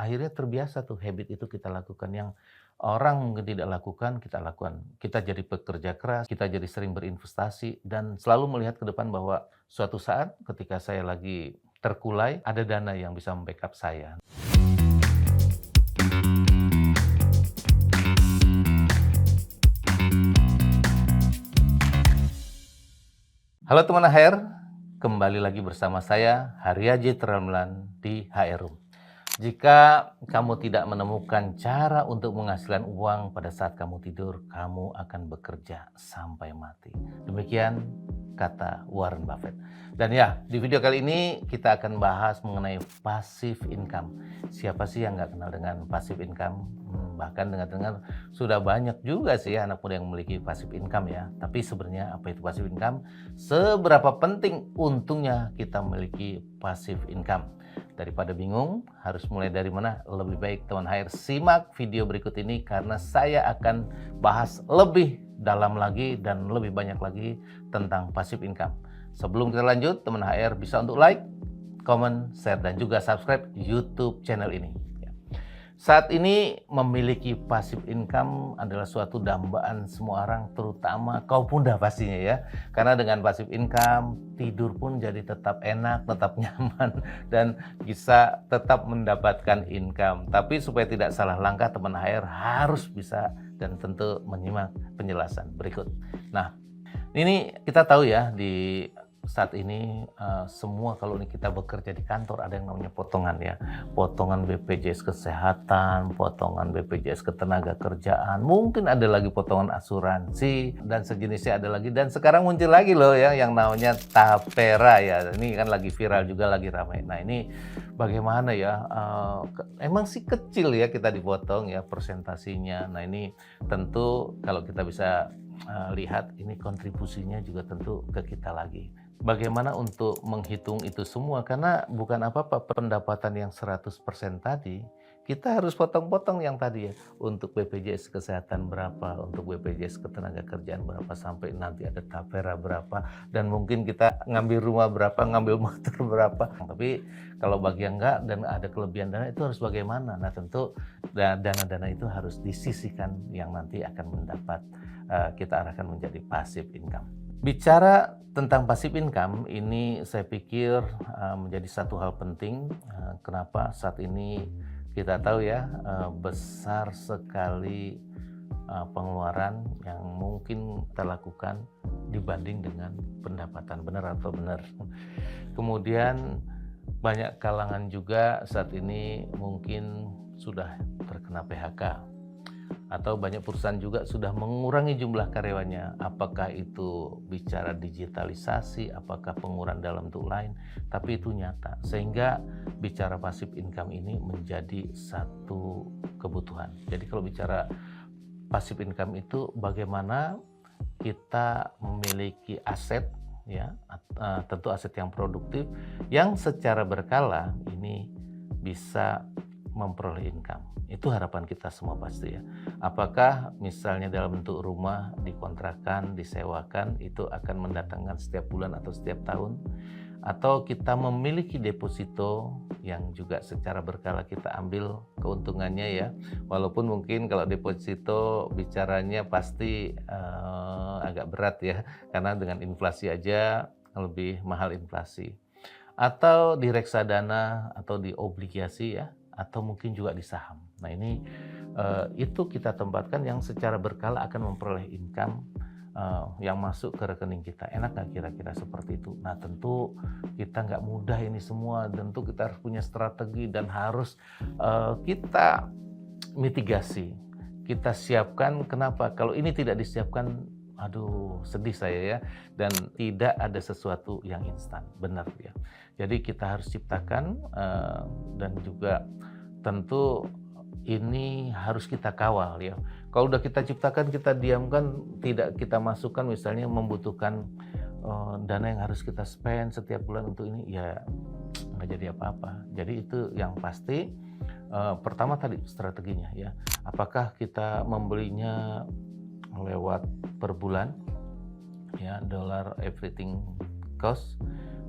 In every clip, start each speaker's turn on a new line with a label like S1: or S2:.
S1: akhirnya terbiasa tuh habit itu kita lakukan yang orang mungkin tidak lakukan, kita lakukan. Kita jadi pekerja keras, kita jadi sering berinvestasi dan selalu melihat ke depan bahwa suatu saat ketika saya lagi terkulai, ada dana yang bisa membackup saya. Halo teman HR, kembali lagi bersama saya Haryaji Tramlan di HR Room. Jika kamu tidak menemukan cara untuk menghasilkan uang pada saat kamu tidur, kamu akan bekerja sampai mati. Demikian kata Warren Buffett. Dan ya, di video kali ini kita akan bahas mengenai passive income. Siapa sih yang nggak kenal dengan passive income? Bahkan dengar-dengar sudah banyak juga sih anak muda yang memiliki passive income ya. Tapi sebenarnya apa itu passive income? Seberapa penting untungnya kita memiliki passive income? Daripada bingung harus mulai dari mana, lebih baik teman HR simak video berikut ini karena saya akan bahas lebih dalam lagi dan lebih banyak lagi tentang passive income. Sebelum kita lanjut, teman HR bisa untuk like, comment, share, dan juga subscribe YouTube channel ini. Saat ini memiliki passive income adalah suatu dambaan semua orang, terutama kaum muda pastinya ya. Karena dengan passive income, tidur pun jadi tetap enak, tetap nyaman, dan bisa tetap mendapatkan income. Tapi supaya tidak salah langkah, teman HR harus bisa dan tentu menyimak penjelasan berikut. Nah, ini kita tahu ya di saat ini semua kalau kita bekerja di kantor ada yang namanya potongan ya, potongan BPJS Kesehatan, potongan BPJS Ketenagakerjaan, mungkin ada lagi potongan asuransi dan sejenisnya ada lagi, dan sekarang muncul lagi loh ya yang namanya tapera ya, ini kan lagi viral juga, lagi ramai. Nah ini bagaimana ya, emang sih kecil ya kita dipotong ya persentasinya. Nah ini tentu kalau kita bisa lihat ini kontribusinya juga tentu ke kita lagi. Bagaimana untuk menghitung itu semua? Karena bukan apa-apa pendapatan yang 100% tadi, kita harus potong-potong yang tadi ya. Untuk BPJS Kesehatan berapa, untuk BPJS Ketenagakerjaan berapa, sampai nanti ada tapera berapa, dan mungkin kita ngambil rumah berapa, ngambil motor berapa. Tapi kalau bagi yang enggak dan ada kelebihan dana itu harus bagaimana? Nah tentu dana-dana itu harus disisihkan yang nanti akan mendapat kita arahkan menjadi passive income. Bicara tentang passive income ini saya pikir menjadi satu hal penting. Kenapa saat ini kita tahu ya besar sekali pengeluaran yang mungkin kita lakukan dibanding dengan pendapatan, benar atau benar. Kemudian banyak kalangan juga saat ini mungkin sudah terkena PHK. Atau banyak perusahaan juga sudah mengurangi jumlah karyawannya. Apakah itu bicara digitalisasi, apakah pengurangan dalam bentuk lain, tapi itu nyata. Sehingga bicara passive income ini menjadi satu kebutuhan. Jadi kalau bicara passive income itu bagaimana kita memiliki aset, ya, tentu aset yang produktif, yang secara berkala ini bisa memperoleh income. Itu harapan kita semua pasti ya. Apakah misalnya dalam bentuk rumah dikontrakan, disewakan, itu akan mendatangkan setiap bulan atau setiap tahun, atau kita memiliki deposito yang juga secara berkala kita ambil keuntungannya ya. Walaupun mungkin kalau deposito bicaranya pasti agak berat ya, karena dengan inflasi aja lebih mahal inflasi. Atau di reksadana atau di obligasi ya, atau mungkin juga di saham. Nah ini itu kita tempatkan yang secara berkala akan memperoleh income yang masuk ke rekening kita. Enak nggak kira-kira seperti itu? Nah tentu kita nggak mudah ini semua. Tentu kita harus punya strategi dan harus kita mitigasi. Kita siapkan. Kenapa? Kalau ini tidak disiapkan, aduh sedih saya ya, dan tidak ada sesuatu yang instan, benar ya. Jadi kita harus ciptakan dan juga tentu ini harus kita kawal ya. Kalau udah kita ciptakan, kita diamkan, tidak kita masukkan, misalnya membutuhkan dana yang harus kita spend setiap bulan untuk ini, ya nggak jadi apa-apa. Jadi itu yang pasti. Pertama tadi strateginya ya. Apakah kita membelinya lewat per bulan ya, dollar everything cost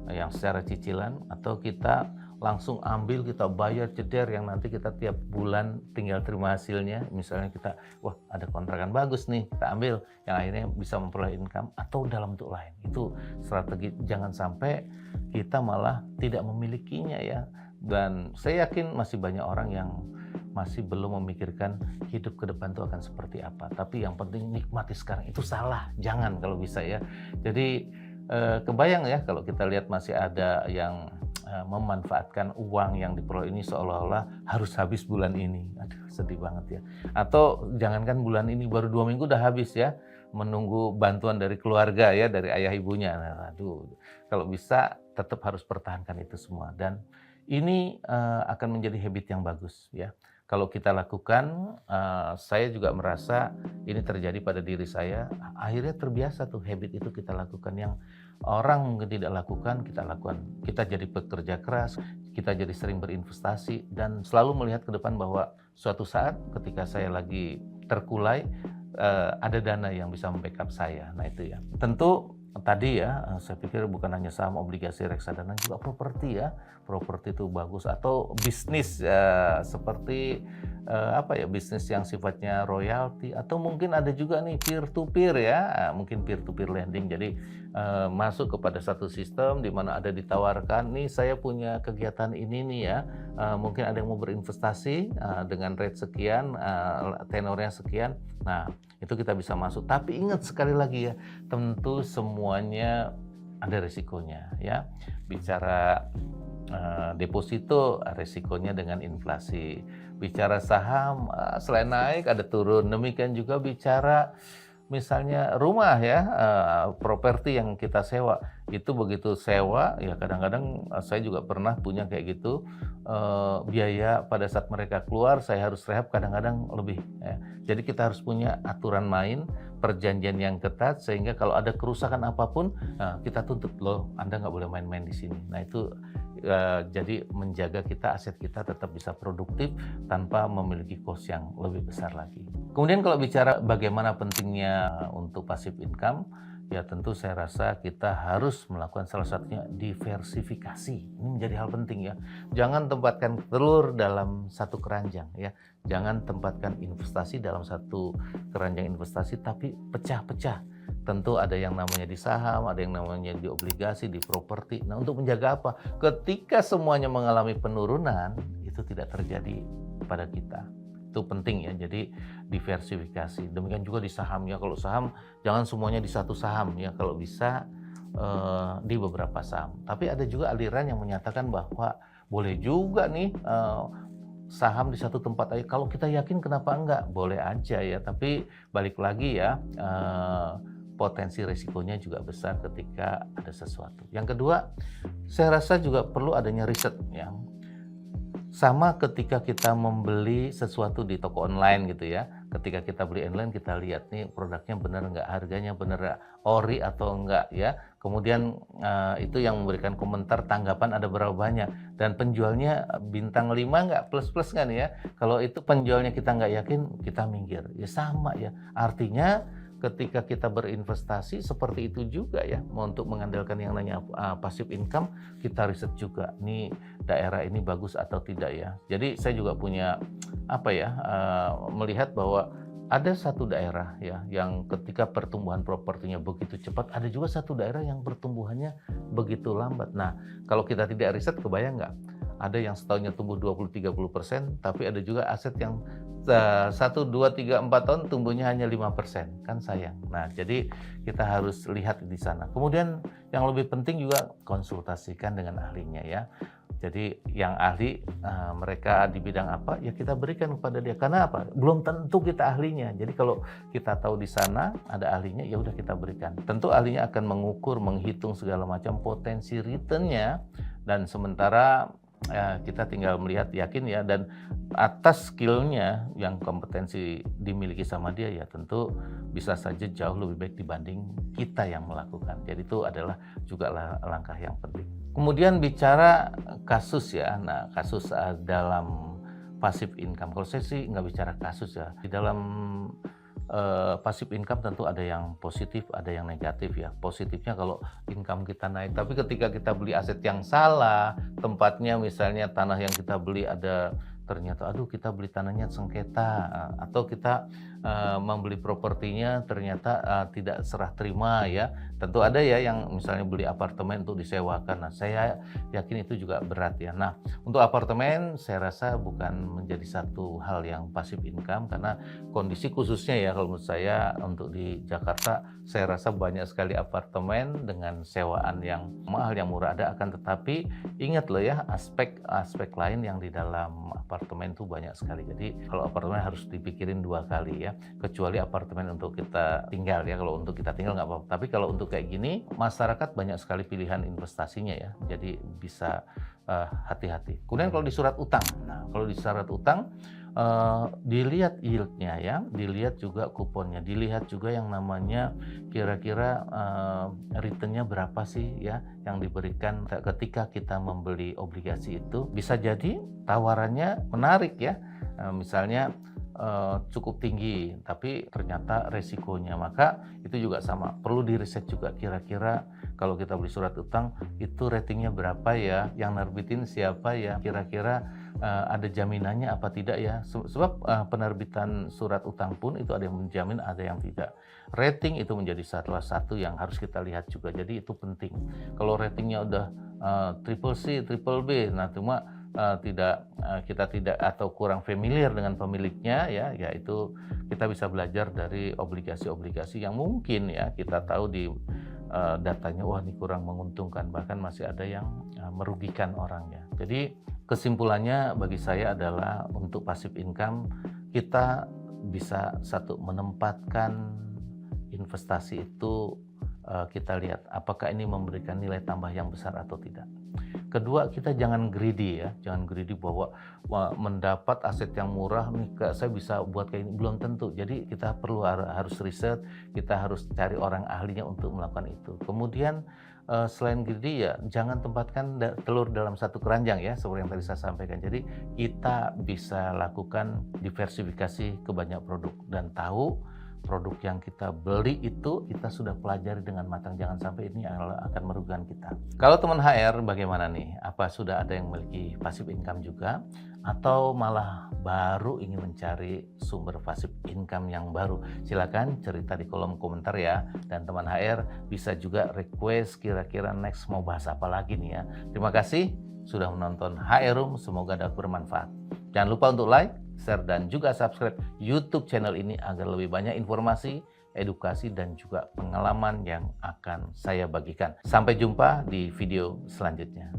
S1: yang secara cicilan, atau kita langsung ambil, kita bayar jeder yang nanti kita tiap bulan tinggal terima hasilnya. Misalnya kita, wah ada kontrakan bagus nih, kita ambil yang akhirnya bisa memperoleh income, atau dalam bentuk lain. Itu strategi, jangan sampai kita malah tidak memilikinya ya. Dan saya yakin masih banyak orang yang masih belum memikirkan hidup ke depan itu akan seperti apa. Tapi yang penting nikmati sekarang, itu salah. Jangan kalau bisa ya. Jadi kebayang ya kalau kita lihat masih ada yang memanfaatkan uang yang diperoleh ini seolah-olah harus habis bulan ini. Aduh, sedih banget ya. Atau jangankan bulan ini, baru 2 minggu udah habis ya, menunggu bantuan dari keluarga ya, dari ayah ibunya. Nah, aduh, kalau bisa tetap harus pertahankan itu semua. Dan ini akan menjadi habit yang bagus ya. Kalau kita lakukan, saya juga merasa ini terjadi pada diri saya, akhirnya terbiasa tuh habit itu kita lakukan, yang orang mungkin tidak lakukan, kita lakukan. Kita jadi pekerja keras, kita jadi sering berinvestasi, dan selalu melihat ke depan bahwa suatu saat ketika saya lagi terkulai, ada dana yang bisa membackup saya. Nah itu ya. Tentu tadi ya, saya pikir bukan hanya saham, obligasi, reksadana, juga properti ya. Properti itu bagus, atau bisnis seperti bisnis yang sifatnya royalti, atau mungkin ada juga nih peer to peer ya, mungkin peer to peer lending. Jadi masuk kepada satu sistem di mana ada ditawarkan, nih saya punya kegiatan ini nih ya, mungkin ada yang mau berinvestasi dengan rate sekian, tenornya sekian. Nah itu kita bisa masuk, tapi ingat sekali lagi ya, tentu semuanya ada risikonya ya. Bicara deposito, resikonya dengan inflasi. Bicara saham, selain naik ada turun. Demikian juga bicara misalnya rumah ya, properti yang kita sewa. Itu begitu sewa ya, kadang-kadang saya juga pernah punya kayak gitu, biaya pada saat mereka keluar saya harus rehab kadang-kadang lebih ya. Jadi kita harus punya aturan main, perjanjian yang ketat, sehingga kalau ada kerusakan apapun kita tuntut, loh Anda nggak boleh main-main di sini. Nah itu jadi menjaga kita, aset kita tetap bisa produktif tanpa memiliki cost yang lebih besar lagi. Kemudian kalau bicara bagaimana pentingnya untuk passive income, ya tentu saya rasa kita harus melakukan salah satunya diversifikasi. Ini menjadi hal penting ya. Jangan tempatkan telur dalam satu keranjang ya. Jangan tempatkan investasi dalam satu keranjang investasi, tapi pecah-pecah. Tentu ada yang namanya di saham, ada yang namanya di obligasi, di properti. Nah untuk menjaga apa? Ketika semuanya mengalami penurunan, itu tidak terjadi pada kita. Itu penting ya, jadi diversifikasi. Demikian juga di saham ya, kalau saham jangan semuanya di satu saham ya, kalau bisa di beberapa saham. Tapi ada juga aliran yang menyatakan bahwa boleh juga nih saham di satu tempat aja. Kalau kita yakin kenapa enggak? Boleh aja ya, tapi balik lagi ya, potensi risikonya juga besar ketika ada sesuatu. Yang kedua, saya rasa juga perlu adanya riset ya. Sama ketika kita membeli sesuatu di toko online gitu ya. Ketika kita beli online, kita lihat nih produknya benar nggak, harganya benar ori atau enggak ya. Kemudian itu yang memberikan komentar, tanggapan ada berapa banyak, dan penjualnya bintang 5 nggak, plus-plus nggak nih ya. Kalau itu penjualnya kita nggak yakin, kita minggir. Ya sama ya. Artinya ketika kita berinvestasi seperti itu juga ya, untuk mengandalkan yang namanya passive income, kita riset juga nih daerah ini bagus atau tidak ya. Jadi saya juga punya melihat bahwa ada satu daerah ya yang ketika pertumbuhan propertinya begitu cepat, ada juga satu daerah yang pertumbuhannya begitu lambat. Nah kalau kita tidak riset, kebayang nggak? Ada yang setahunnya tumbuh 20-30%, tapi ada juga aset yang 1, 2, 3, 4 tahun tumbuhnya hanya 5%, kan sayang. Nah, jadi kita harus lihat di sana. Kemudian yang lebih penting juga konsultasikan dengan ahlinya ya. Jadi yang ahli mereka di bidang apa ya kita berikan kepada dia. Karena apa? Belum tentu kita ahlinya. Jadi kalau kita tahu di sana ada ahlinya, ya udah kita berikan. Tentu ahlinya akan mengukur, menghitung segala macam potensi returnnya, dan sementara kita tinggal melihat, yakin ya, dan atas skillnya yang kompetensi dimiliki sama dia ya tentu bisa saja jauh lebih baik dibanding kita yang melakukan. Jadi itu adalah juga langkah yang penting. Kemudian bicara kasus ya, nah kasus dalam passive income. Kalau saya sih nggak bicara kasus ya. Di dalam passive income tentu ada yang positif, ada yang negatif ya. Positifnya kalau income kita naik, tapi ketika kita beli aset yang salah, tempatnya misalnya tanah yang kita beli ada ternyata aduh kita beli tanahnya sengketa, atau kita membeli propertinya ternyata tidak serah terima ya. Tentu ada ya yang misalnya beli apartemen untuk disewakan. Nah, saya yakin itu juga berat ya. Nah, untuk apartemen saya rasa bukan menjadi satu hal yang passive income karena kondisi khususnya ya kalau menurut saya untuk di Jakarta saya rasa banyak sekali apartemen dengan sewaan yang mahal yang murah ada, akan tetapi ingat loh ya aspek lain yang di dalam apartemen itu banyak sekali. Jadi kalau apartemen harus dipikirin 2 kali ya, kecuali apartemen untuk kita tinggal ya. Kalau untuk kita tinggal nggak apa-apa, tapi kalau untuk kayak gini masyarakat banyak sekali pilihan investasinya ya, jadi bisa hati-hati. Kemudian kalau di surat utang, nah kalau di surat utang dilihat yieldnya ya, dilihat juga kuponnya, dilihat juga yang namanya kira-kira returnnya berapa sih ya yang diberikan ketika kita membeli obligasi itu. Bisa jadi tawarannya menarik ya, misalnya cukup tinggi tapi ternyata resikonya, maka itu juga sama, perlu diriset juga kira-kira kalau kita beli surat utang itu ratingnya berapa ya, yang nerbitin siapa ya, kira-kira ada jaminannya apa tidak ya, sebab penerbitan surat utang pun itu ada yang menjamin, ada yang tidak. Rating itu menjadi salah satu yang harus kita lihat juga, jadi itu penting. Kalau ratingnya udah triple C, triple B, nah cuma kita tidak atau kurang familiar dengan pemiliknya ya itu kita bisa belajar dari obligasi-obligasi yang mungkin ya kita tahu di datanya wah ini kurang menguntungkan, bahkan masih ada yang merugikan orangnya. Jadi kesimpulannya bagi saya adalah untuk passive income kita bisa satu menempatkan investasi itu, kita lihat apakah ini memberikan nilai tambah yang besar atau tidak. Kedua, kita jangan greedy ya, jangan greedy bahwa mendapat aset yang murah nih saya bisa buat kayak ini, belum tentu. Jadi kita perlu harus riset, kita harus cari orang ahlinya untuk melakukan itu. Kemudian selain greedy ya jangan tempatkan telur dalam satu keranjang ya, seperti yang tadi saya sampaikan. Jadi kita bisa lakukan diversifikasi ke banyak produk dan tahu produk yang kita beli itu kita sudah pelajari dengan matang, jangan sampai ini akan merugikan kita. Kalau teman HR bagaimana nih? Apa sudah ada yang memiliki passive income juga? Atau malah baru ingin mencari sumber passive income yang baru? Silakan cerita di kolom komentar ya. Dan teman HR bisa juga request kira-kira next mau bahas apa lagi nih ya. Terima kasih sudah menonton HR Room, semoga dapat bermanfaat. Jangan lupa untuk like, share, dan juga subscribe YouTube channel ini agar lebih banyak informasi, edukasi, dan juga pengalaman yang akan saya bagikan. Sampai jumpa di video selanjutnya.